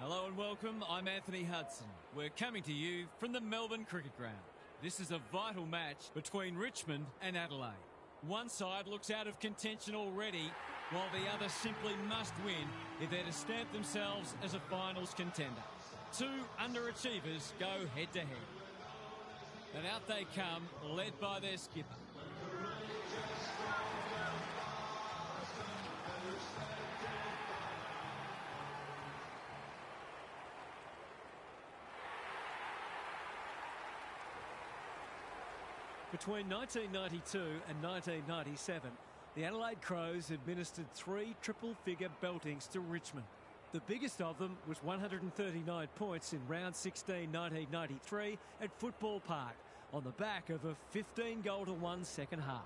Hello and welcome, I'm Anthony Hudson. We're coming to you from the Melbourne Cricket Ground. This is a vital match between Richmond and Adelaide. One side looks out of contention already, while the other simply must win if they're to stamp themselves as a finals contender. Two underachievers go head to head. And out they come, led by their skipper. Between 1992 and 1997, the Adelaide Crows administered 3 triple-figure beltings to Richmond. The biggest of them was 139 points in round 16 1993 at Football Park on the back of a 15-goal-to-1 second half.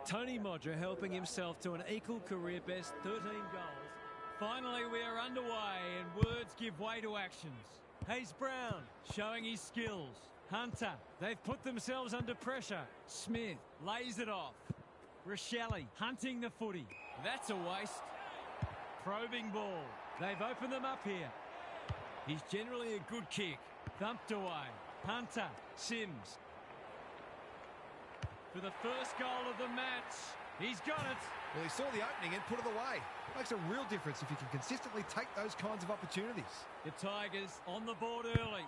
Tony Modra helping himself to an equal career best 13 goals. Finally we are underway and words give way to actions. Hayes Brown showing his skills. Hunter, they've put themselves under pressure. Smith lays it off. Rochelle hunting the footy. That's a waste. Probing ball. They've opened them up here. He's generally a good kick. Thumped away. Hunter, Sims. For the first goal of the match. He's got it. Well, he saw the opening and put it away. Makes a real difference if you can consistently take those kinds of opportunities. The Tigers on the board early.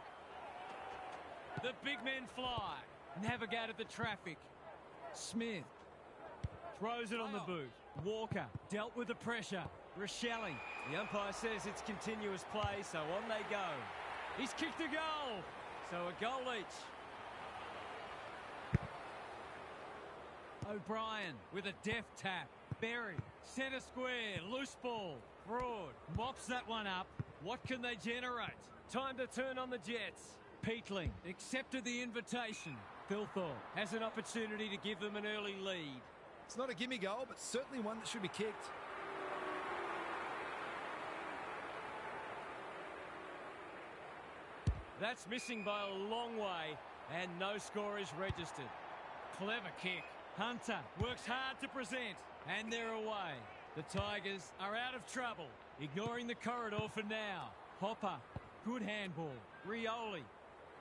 The big men fly. Navigated the traffic. Smith throws it on the boot. Walker dealt with the pressure. Rochelle. The umpire says it's continuous play, so on they go. He's kicked a goal. So a goal each. O'Brien with a deft tap. Berry, centre square, loose ball. Broad mops that one up. What can they generate? Time to turn on the Jets. Peatling accepted the invitation. Thilthorpe has an opportunity to give them an early lead. It's not a gimme goal, but certainly one that should be kicked. That's missing by a long way, and no score is registered. Clever kick. Hunter works hard to present, and they're away. The Tigers are out of trouble, ignoring the corridor for now. Hopper, good handball. Rioli,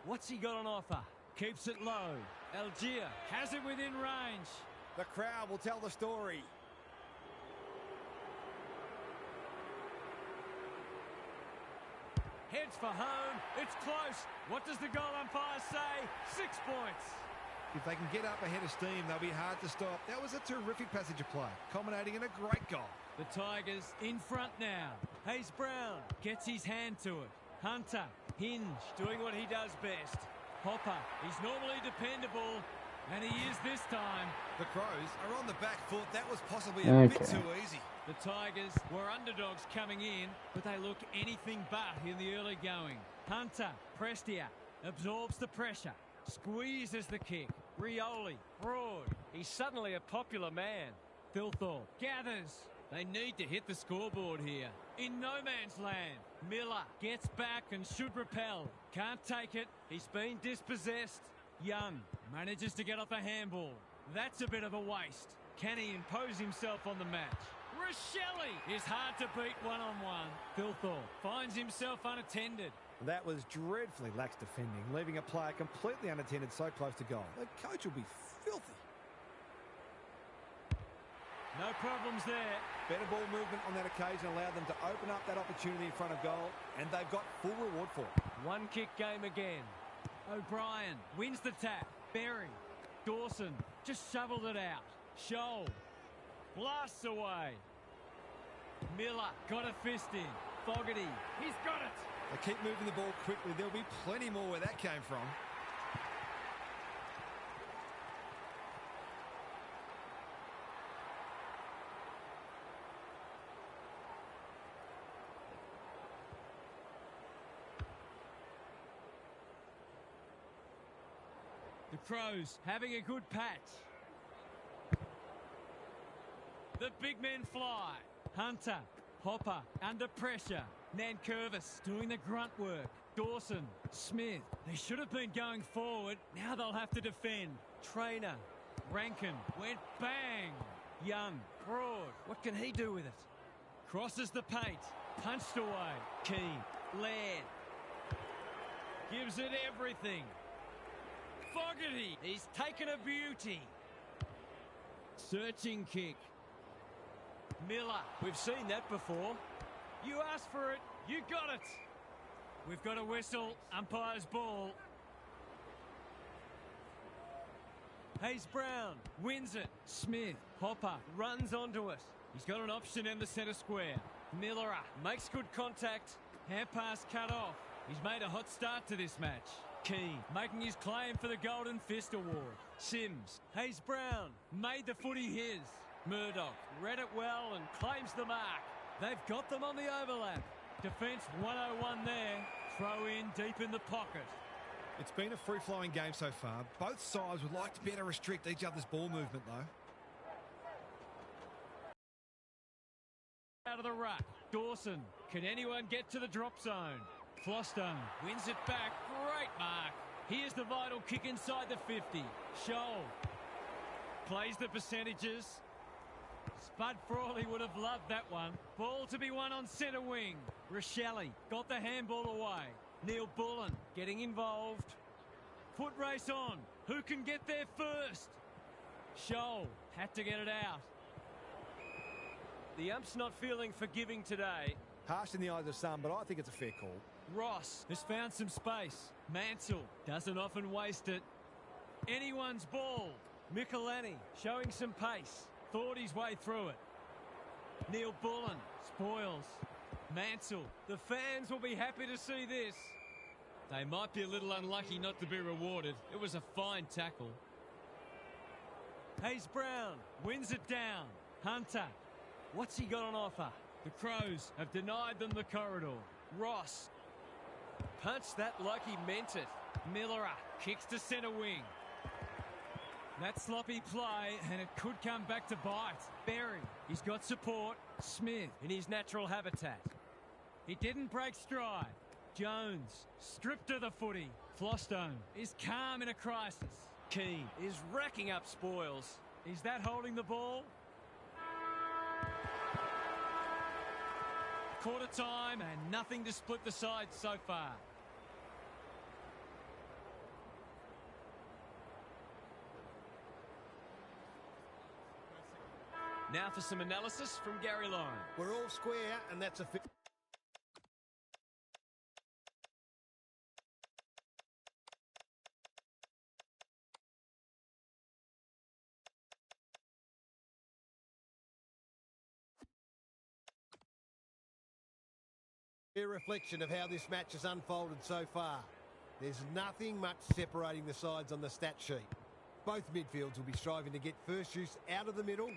what's he got on offer? Keeps it low. Algier has it within range. The crowd will tell the story. Heads for home. It's close. What does the goal umpire say? 6 points. If they can get up ahead of steam, they'll be hard to stop. That was a terrific passage of play, culminating in a great goal. The Tigers in front now. Hayes Brown gets his hand to it. Hunter, Hinge, doing what he does best. Hopper, he's normally dependable, and he is this time. The Crows are on the back foot. That was possibly a bit too easy. The Tigers were underdogs coming in, but they look anything but in the early going. Hunter, Prestia, absorbs the pressure. Squeezes the kick. Rioli, Broad. He's suddenly a popular man. Thilthorpe gathers. They need to hit the scoreboard here. In no man's land. Miller gets back and should repel. Can't take it. He's been dispossessed. Young manages to get off a handball. That's a bit of a waste. Can he impose himself on the match? Rochelle is hard to beat one-on-one. Thilthorpe finds himself unattended. That was dreadfully lax defending, leaving a player completely unattended so close to goal. The coach will be filthy. No problems there. Better ball movement on that occasion allowed them to open up that opportunity in front of goal, and they've got full reward for it. One kick game again. O'Brien wins the tap. Berry. Dawson just shoveled it out. Scholl blasts away. Miller got a fist in. Fogarty, he's got it. They keep moving the ball quickly. There'll be plenty more where that came from. The Crows having a good patch. The big men fly. Hunter, Hopper under pressure. Nankervis doing the grunt work. Dawson, Smith. They should have been going forward. Now they'll have to defend. Trainer, Rankin went bang. Young, Broad. What can he do with it? Crosses the paint. Punched away. Keane Laird. Gives it everything. Fogarty. He's taken a beauty. Searching kick. Miller. We've seen that before. You asked for it. You got it. We've got a whistle. Umpire's ball. Hayes Brown wins it. Smith. Hopper runs onto it. He's got an option in the centre square. Miller makes good contact. Hand pass cut off. He's made a hot start to this match. Keane making his claim for the Golden Fist Award. Sims. Hayes Brown made the footy his. Murdoch read it well and claims the mark. They've got them on the overlap. Defence 101 there. Throw in deep in the pocket. It's been a free-flowing game so far. Both sides would like to better restrict each other's ball movement, though. Out of the ruck. Dawson. Can anyone get to the drop zone? Flostone wins it back. Great mark. Here's the vital kick inside the 50. Scholl plays the percentages. Spud Frawley would have loved that one. Ball to be won on centre wing. Rochelle got the handball away. Neil Bullen getting involved. Foot race on. Who can get there first? Scholl had to get it out. The ump's not feeling forgiving today. Harsh in the eyes of some, but I think it's a fair call. Ross has found some space. Mansell doesn't often waste it. Anyone's ball. Michelani showing some pace. Thought his way through it. Neil Bullen spoils. Mansell. The fans will be happy to see this. They might be a little unlucky not to be rewarded. It was a fine tackle. Hayes Brown wins it down. Hunter. What's he got on offer? The Crows have denied them the corridor. Ross punched that like he meant it. Miller kicks to centre wing. That sloppy play, and it could come back to bite. Berry, he's got support. Smith in his natural habitat. He didn't break stride. Jones stripped of the footy. Flostone is calm in a crisis. Keane is racking up spoils. Is that holding the ball? Quarter time and nothing to split the sides so far. Now for some analysis from Gary Lyon. We're all square, and that's a fair reflection of how this match has unfolded so far. There's nothing much separating the sides on the stat sheet. Both midfields will be striving to get first use out of the middle,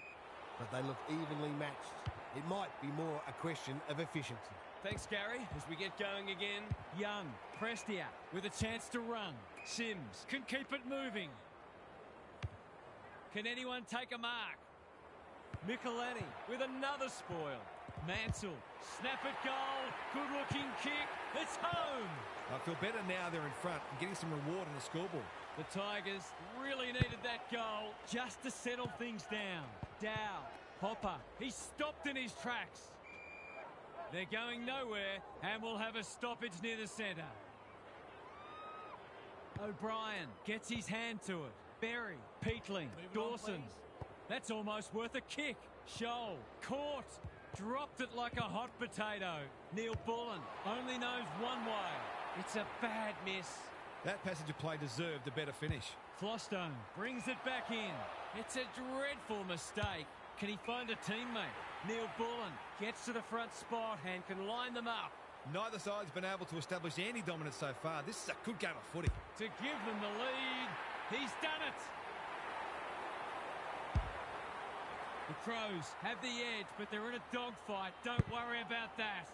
but they look evenly matched. It might be more a question of efficiency. Thanks, Gary. As we get going again, Young, Prestia with a chance to run. Sims can keep it moving. Can anyone take a mark? Michelani with another spoil. Mansell, snap at goal, good-looking kick, it's home! I feel better now they're in front and getting some reward on the scoreboard. The Tigers really needed that goal just to settle things down. Dow, Hopper, he's stopped in his tracks. They're going nowhere and will have a stoppage near the centre. O'Brien gets his hand to it. Berry, Peatling, Dawson. That's almost worth a kick. Scholl, caught. Dropped it like a hot potato. Neil Bullen only knows one way. It's a bad miss. That passage of play deserved a better finish. Flostone brings it back in. It's a dreadful mistake. Can he find a teammate? Neil Bullen gets to the front spot and can line them up. Neither side's been able to establish any dominance so far. This is a good game of footy. To give them the lead. He's done it. The Crows have the edge, but they're in a dogfight. Don't worry about that.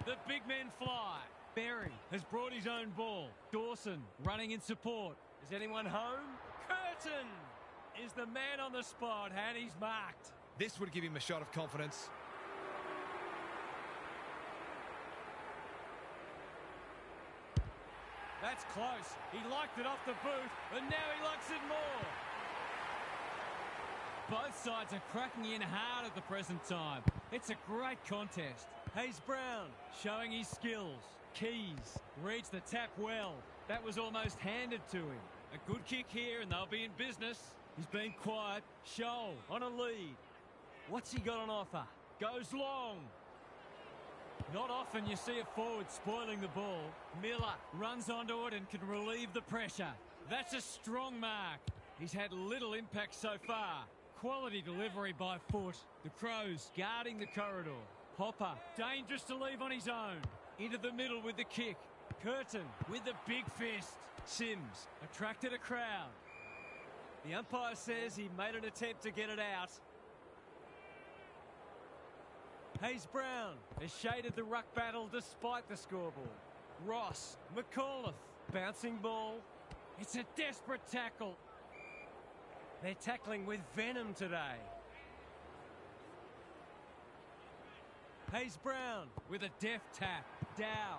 The big men fly. Berry has brought his own ball. Dawson running in support. Is anyone home? Curtin is the man on the spot, and he's marked. This would give him a shot of confidence. That's close. He liked it off the boot, and now he likes it more. Both sides are cracking in hard at the present time. It's a great contest. Hayes Brown showing his skills. Keys reads the tap well. That was almost handed to him. A good kick here and they'll be in business. He's been quiet. Scholl on a lead. What's he got on offer? Goes long. Not often you see a forward spoiling the ball. Miller runs onto it and can relieve the pressure. That's a strong mark. He's had little impact so far. Quality delivery by foot. The Crows guarding the corridor. Hopper, dangerous to leave on his own. Into the middle with the kick. Curtin with the big fist. Sims attracted a crowd. The umpire says he made an attempt to get it out. Hayes-Brown has shaded the ruck battle despite the scoreboard. Ross, McAuliffe, bouncing ball. It's a desperate tackle. They're tackling with venom today. Hayes-Brown with a deft tap. Dow.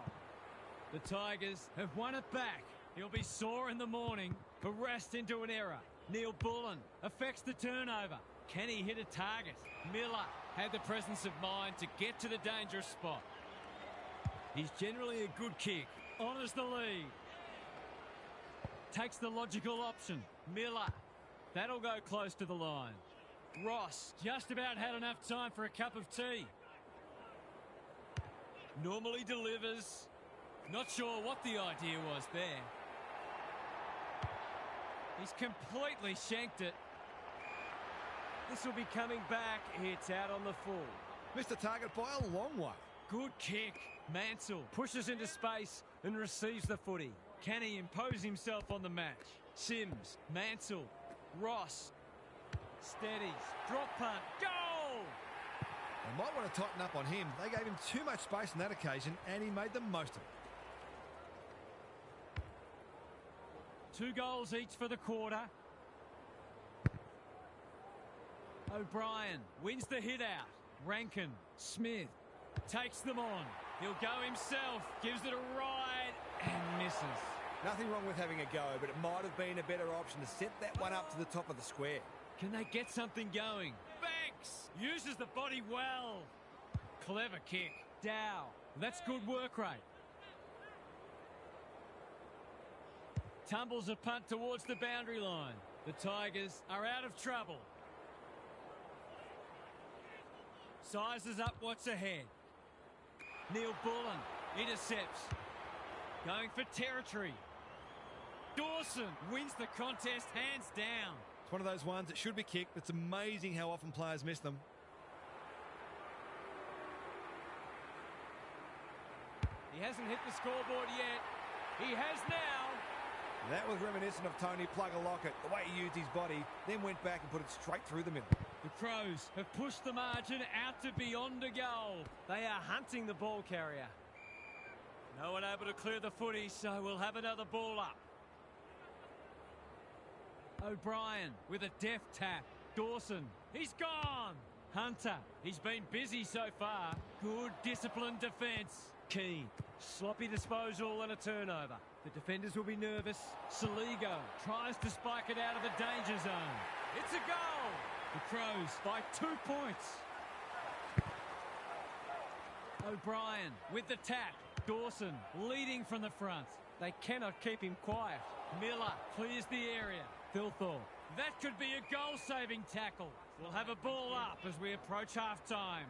The Tigers have won it back. He'll be sore in the morning. Harassed into an error. Neil Bullen affects the turnover. Can he hit a target? Miller had the presence of mind to get to the dangerous spot. He's generally a good kick. Honours the lead. Takes the logical option. Miller. That'll go close to the line. Ross just about had enough time for a cup of tea. Normally delivers. Not sure what the idea was there. He's completely shanked it. This will be coming back. It's out on the full. Missed the target by a long way. Good kick. Mansell pushes into space and receives the footy. Can he impose himself on the match? Sims, Mansell, Ross. Steadies. Drop punt. Goal! They might want to tighten up on him. They gave him too much space on that occasion and he made the most of it. 2 goals each for the quarter. O'Brien wins the hit out. Rankin, Smith takes them on. He'll go himself, gives it a ride and misses. Nothing wrong with having a go, but it might have been a better option to set that one up to the top of the square. Can they get something going? Banks uses the body well. Clever kick. Dow. That's good work rate. Tumbles a punt towards the boundary line. The Tigers are out of trouble. Sizes up what's ahead. Neil Bullen intercepts. Going for territory. Dawson wins the contest hands down. It's one of those ones that should be kicked. It's amazing how often players miss them. He hasn't hit the scoreboard yet. He has now. That was reminiscent of Tony Plugger-Lockett, the way he used his body, then went back and put it straight through the middle. The Crows have pushed the margin out to beyond a goal. They are hunting the ball carrier. No one able to clear the footy, so we'll have another ball up. O'Brien with a deft tap. Dawson, he's gone. Hunter, he's been busy so far. Good disciplined defence. Keane, sloppy disposal and a turnover. The defenders will be nervous. Saligo tries to spike it out of the danger zone. It's a goal. The Crows by 2 points. O'Brien with the tap. Dawson leading from the front. They cannot keep him quiet. Miller clears the area. Thilthorpe. That could be a goal-saving tackle. We'll have a ball up as we approach half-time.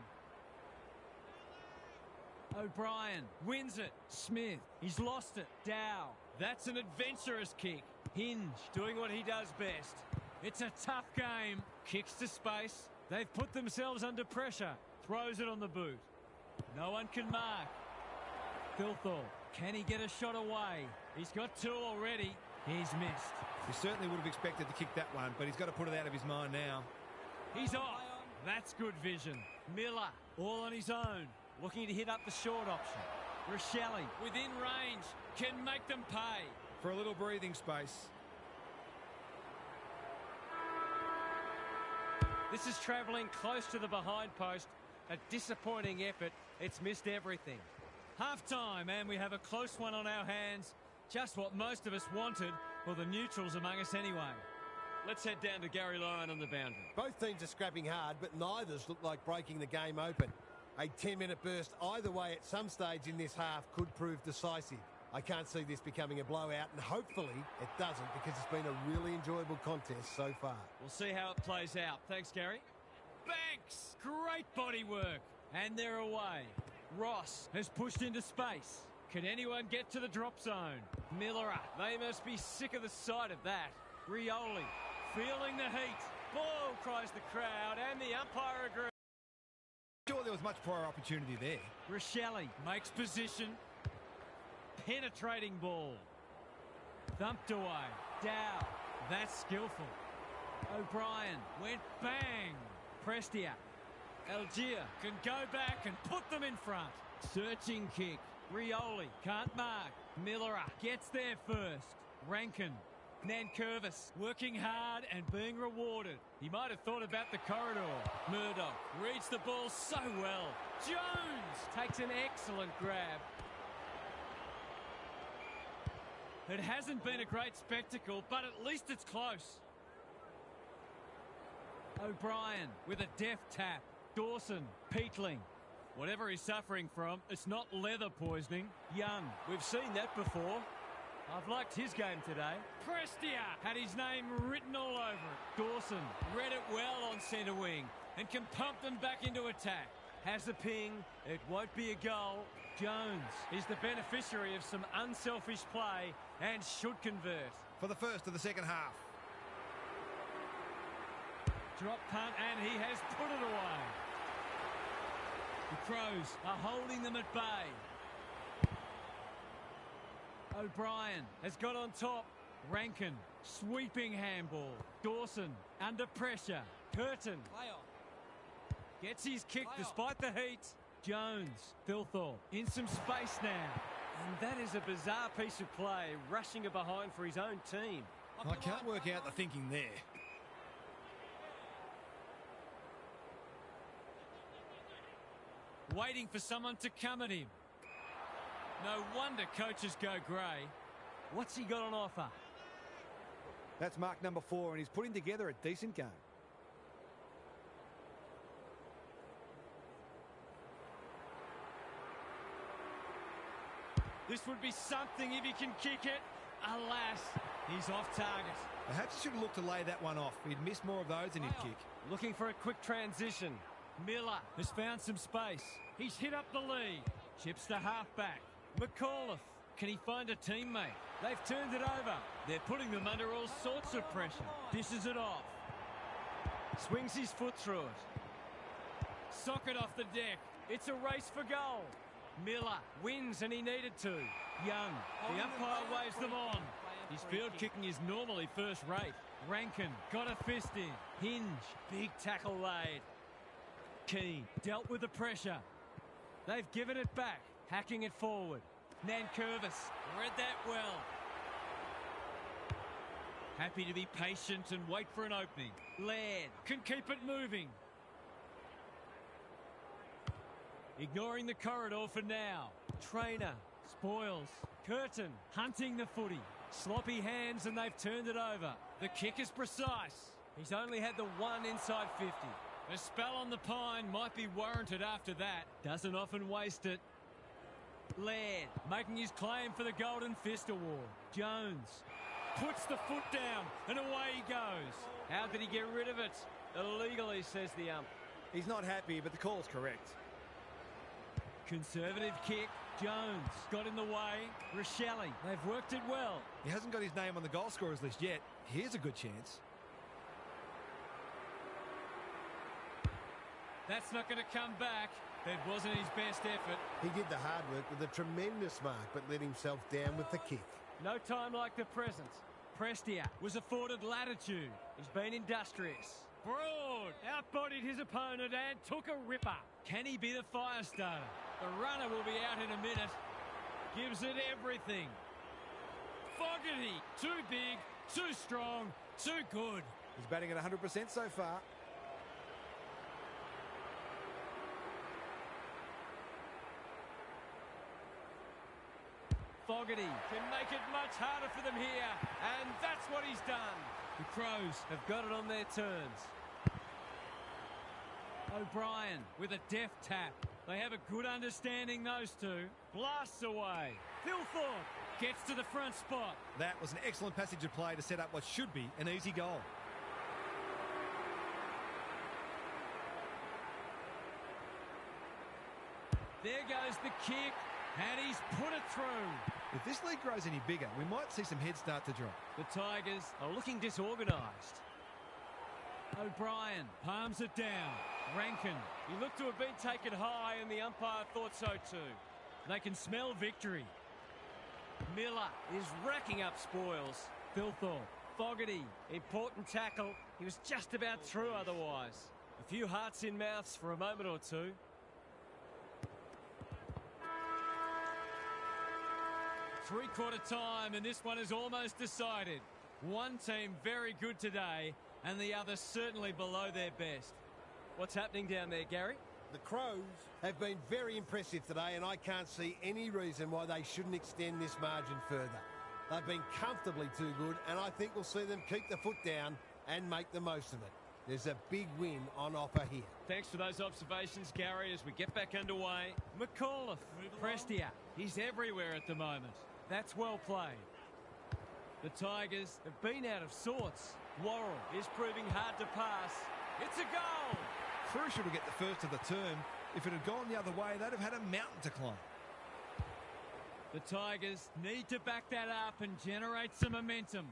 O'Brien wins it. Smith, he's lost it. Dow, that's an adventurous kick. Hinge doing what he does best. It's a tough game. Kicks to space. They've put themselves under pressure. Throws it on the boot. No one can mark. Thilthorpe, can he get a shot away? He's got 2 already. He's missed. He certainly would have expected to kick that one, but he's got to put it out of his mind now. He's off. That's good vision. Miller, all on his own. Looking to hit up the short option. Rochelle, within range, can make them pay. For a little breathing space. This is travelling close to the behind post. A disappointing effort. It's missed everything. Half-time, and we have a close one on our hands. Just what most of us wanted, or the neutrals among us anyway. Let's head down to Gary Lyon on the boundary. Both teams are scrapping hard, but neither's look like breaking the game open. A 10-minute burst either way at some stage in this half could prove decisive. I can't see this becoming a blowout, and hopefully it doesn't, because it's been a really enjoyable contest so far. We'll see how it plays out. Thanks, Gary. Banks! Great body work. And they're away. Ross has pushed into space. Can anyone get to the drop zone? Miller, they must be sick of the sight of that. Rioli, feeling the heat. Ball, cries the crowd, and the umpire agrees. Sure, there was much prior opportunity there. Rochelle makes position. Penetrating ball. Thumped away. Dow. That's skillful. O'Brien went bang. Prestia. Algier can go back and put them in front. Searching kick. Rioli can't mark. Miller gets there first. Rankin. Nankervis working hard and being rewarded. He might have thought about the corridor. Murdoch reads the ball so well. Jones takes an excellent grab. It hasn't been a great spectacle, but at least it's close. O'Brien with a deft tap. Dawson, Peatling. Whatever he's suffering from, it's not leather poisoning. Young, we've seen that before. I've liked his game today. Prestia had his name written all over it. Dawson read it well on centre wing and can pump them back into attack. Has a ping. It won't be a goal. Jones is the beneficiary of some unselfish play and should convert. For the first of the second half. Drop punt, and he has put it away. The Crows are holding them at bay. O'Brien has got on top. Rankin, sweeping handball. Dawson, under pressure. Curtin gets his kick despite the heat. Jones, Thilthorpe, in some space now. And that is a bizarre piece of play, rushing it behind for his own team. I can't work out the thinking there. Waiting for someone to come at him. No wonder coaches go grey. What's he got on offer? That's mark number 4, and he's putting together a decent game. This would be something if he can kick it. Alas, he's off target. Perhaps he should look to lay that one off. He'd miss more of those than he'd kick. Looking for a quick transition. Miller has found some space. He's hit up the lead. Chips the halfback. McAuliffe. Can he find a teammate? They've turned it over. They're putting them under all sorts of pressure. Dishes it off. Swings his foot through it. Socket off the deck. It's a race for goal. Miller wins, and he needed to. Young, the umpire waves them on. His field kicking is normally first rate. Rankin got a fist in. Hinge, big tackle laid. Keane dealt with the pressure. They've given it back, hacking it forward. Nankervis read that well. Happy to be patient and wait for an opening. Laird can keep it moving. Ignoring the corridor for now. Trainer spoils. Curtin hunting the footy. Sloppy hands, and they've turned it over. The kick is precise. He's only had the one inside 50. A spell on the pine might be warranted after that. Doesn't often waste it. Laird making his claim for the Golden Fist Award. Jones puts the foot down, and away he goes. How did he get rid of it? Illegally, says the ump. He's not happy, but the call's correct. Conservative kick. Jones got in the way. Rochelle, they've worked it well. He hasn't got his name on the goal scorers list yet. Here's a good chance. That's not going to come back. It wasn't his best effort. He did the hard work with a tremendous mark, but let himself down with the kick. No time like the present. Prestia was afforded latitude. He's been industrious. Broad outbodied his opponent and took a ripper. Can he be the fire starter? The runner will be out in a minute. Gives it everything. Fogarty, too big, too strong, too good. He's batting at 100% so far. Fogarty can make it much harder for them here, and that's what he's done. The Crows have got it on their terms. O'Brien with a deft tap. They have a good understanding, those two. Blasts away. Phil Thorpe gets to the front spot. That was an excellent passage of play to set up what should be an easy goal. There goes the kick, and he's put it through. If this league grows any bigger, we might see some heads start to drop. The Tigers are looking disorganised. O'Brien palms it down. Rankin, he looked to have been taken high, and the umpire thought so too. They can smell victory. Miller is racking up spoils. Philthorpe, Fogarty, important tackle. He was just about through otherwise. A few hearts in mouths for a moment or two. Three-quarter time, and this one is almost decided. One team very good today, and the other certainly below their best. What's happening down there, Gary? The Crows have been very impressive today, and I can't see any reason why they shouldn't extend this margin further. They've been comfortably too good, and I think we'll see them keep the foot down and make the most of it. There's a big win on offer here. Thanks for those observations, Gary, as we get back underway. McAuliffe, Prestia, he's everywhere at the moment. That's well played. The Tigers have been out of sorts. Worrell is proving hard to pass. It's a goal! Crucial to get the first of the term. If it had gone the other way, they'd have had a mountain to climb. The Tigers need to back that up and generate some momentum.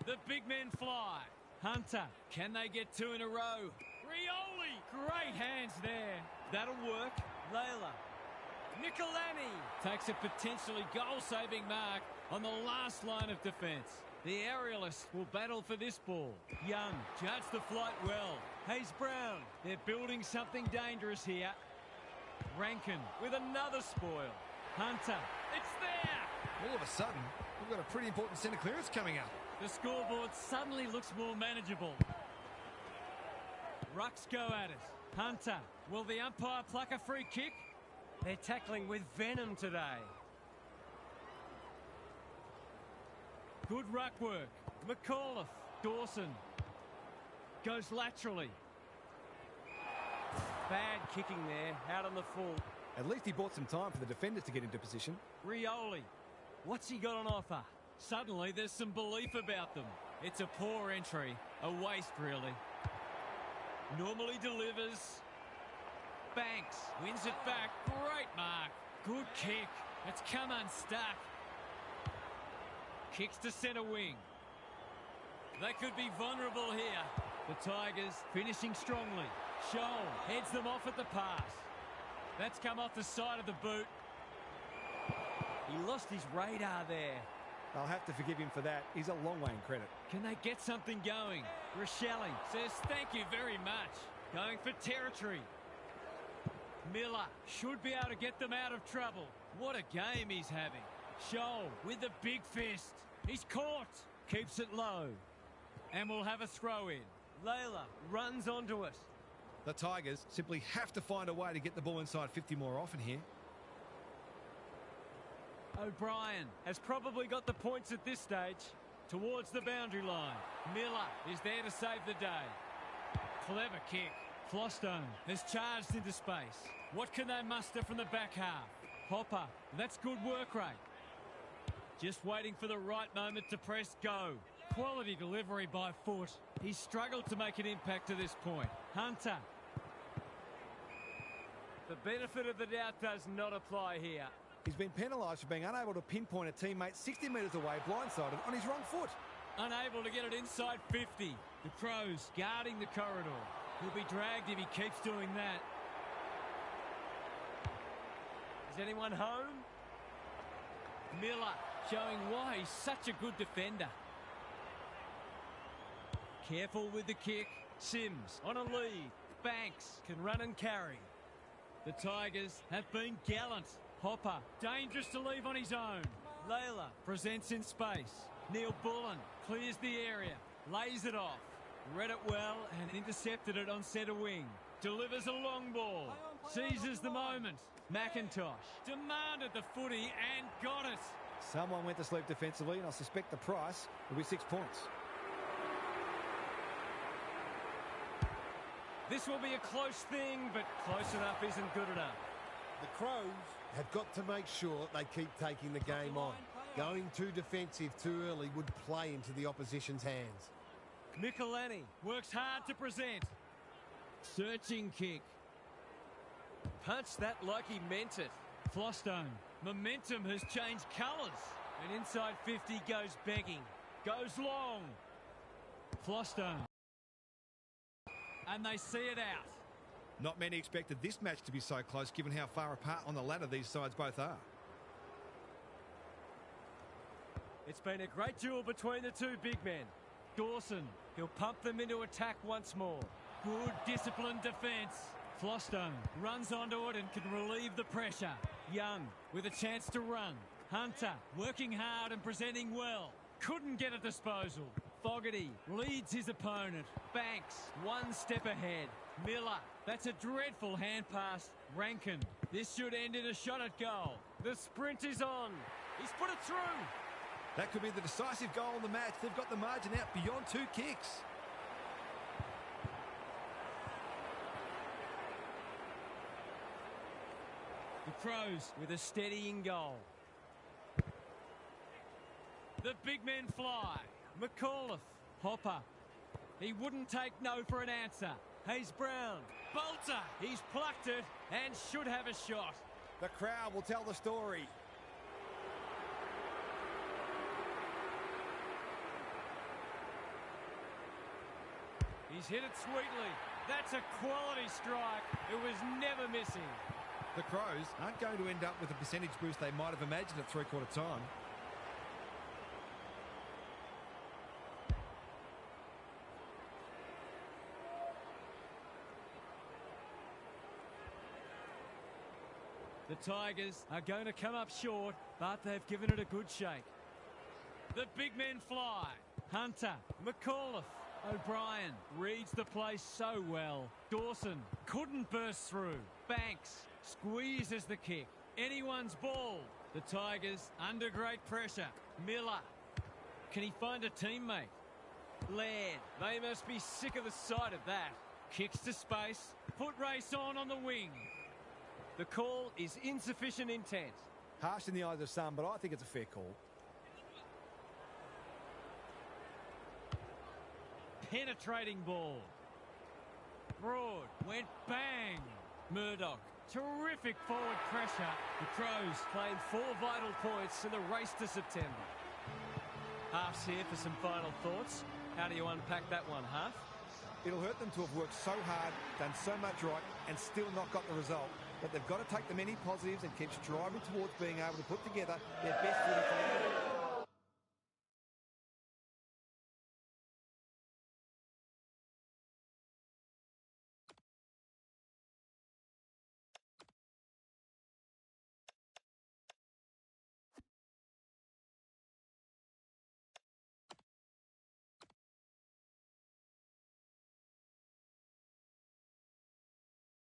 The big men fly. Hunter, can they get two in a row? Rioli, great hands there. That'll work. Layla. Nicolani takes a potentially goal-saving mark on the last line of defence. The aerialists will battle for this ball. Young judged the flight well. Hayes Brown, they're building something dangerous here. Rankin with another spoil. Hunter, it's there! All of a sudden, we've got a pretty important centre clearance coming up. The scoreboard suddenly looks more manageable. Rucks go at it. Hunter, will the umpire pluck a free kick? They're tackling with venom today. Good ruck work. McAuliffe, Dawson. Goes laterally. Bad kicking there, out on the full. At least he bought some time for the defenders to get into position. Rioli, what's he got on offer? Suddenly there's some belief about them. It's a poor entry, a waste really. Normally delivers. Banks wins it back, great mark. Good kick, it's come unstuck. Kicks to centre wing. They could be vulnerable here. The Tigers finishing strongly. Scholl heads them off at the pass. That's come off the side of the boot. He lost his radar there. They'll have to forgive him for that. He's a long way in credit. Can they get something going? Rochelle says thank you very much. Going for territory. Miller should be able to get them out of trouble. What a game he's having. Scholl with the big fist. He's caught. Keeps it low. And we'll have a throw in. Layla runs onto it. The Tigers simply have to find a way to get the ball inside 50 more often here. O'Brien has probably got the points at this stage. Towards the boundary line. Miller is there to save the day. Clever kick. Flostone has charged into space. What can they muster from the back half? Hopper, that's good work rate. Just waiting for the right moment to press go. Quality delivery by foot. He's struggled to make an impact to this point. Hunter. The benefit of the doubt does not apply here. He's been penalised for being unable to pinpoint a teammate 60 metres away, blindsided, on his wrong foot. Unable to get it inside 50. The Crows guarding the corridor. He'll be dragged if he keeps doing that. Is anyone home? Miller showing why he's such a good defender. Careful with the kick. Sims on a lead. Banks can run and carry. The Tigers have been gallant. Hopper, dangerous to leave on his own. Layla presents in space. Neil Bullen clears the area. Lays it off. Read it well and intercepted it on centre wing. Delivers a long ball. Seizes the moment. McIntosh demanded the footy and got it. Someone went to sleep defensively, and I suspect the price will be 6 points. This will be a close thing, but close enough isn't good enough. The Crows have got to make sure they keep taking the game on. Going too defensive too early would play into the opposition's hands. Michelani works hard to present. Searching kick. Punched that like he meant it. Flostone. Momentum has changed colours. And inside 50 goes begging. Goes long. Flostone. And they see it out. Not many expected this match to be so close, given how far apart on the ladder these sides both are. It's been a great duel between the two big men. Dawson. He'll pump them into attack once more. Good disciplined defence. Flostone runs onto it and can relieve the pressure. Young with a chance to run. Hunter working hard and presenting well. Couldn't get a disposal. Fogarty leads his opponent. Banks one step ahead. Miller, that's a dreadful hand pass. Rankin, this should end in a shot at goal. The sprint is on. He's put it through. That could be the decisive goal in the match. They've got the margin out beyond 2 kicks. The Crows with a steadying goal. The big men fly. McAuliffe. Hopper. He wouldn't take no for an answer. Hayes Brown. Bolter. He's plucked it and should have a shot. The crowd will tell the story. He's hit it sweetly. That's a quality strike. It was never missing. The Crows aren't going to end up with the percentage boost they might have imagined at three-quarter time. The Tigers are going to come up short, but they've given it a good shake. The big men fly. Hunter, McAuliffe, O'Brien reads the place so well. Dawson couldn't burst through. Banks squeezes the kick. Anyone's ball. The Tigers under great pressure. Miller. Can he find a teammate? Laird. They must be sick of the sight of that. Kicks to space. Foot race on the wing. The call is insufficient intent. Harsh in the eyes of some, but I think it's a fair call. Penetrating ball. Broad went bang. Murdoch. Terrific forward pressure. The Crows claim 4 vital points in the race to September. Half's here for some final thoughts. How do you unpack that one, Half? It'll hurt them to have worked so hard, done so much right, and still not got the result. But they've got to take the many positives and keep striving towards being able to put together their best footy for the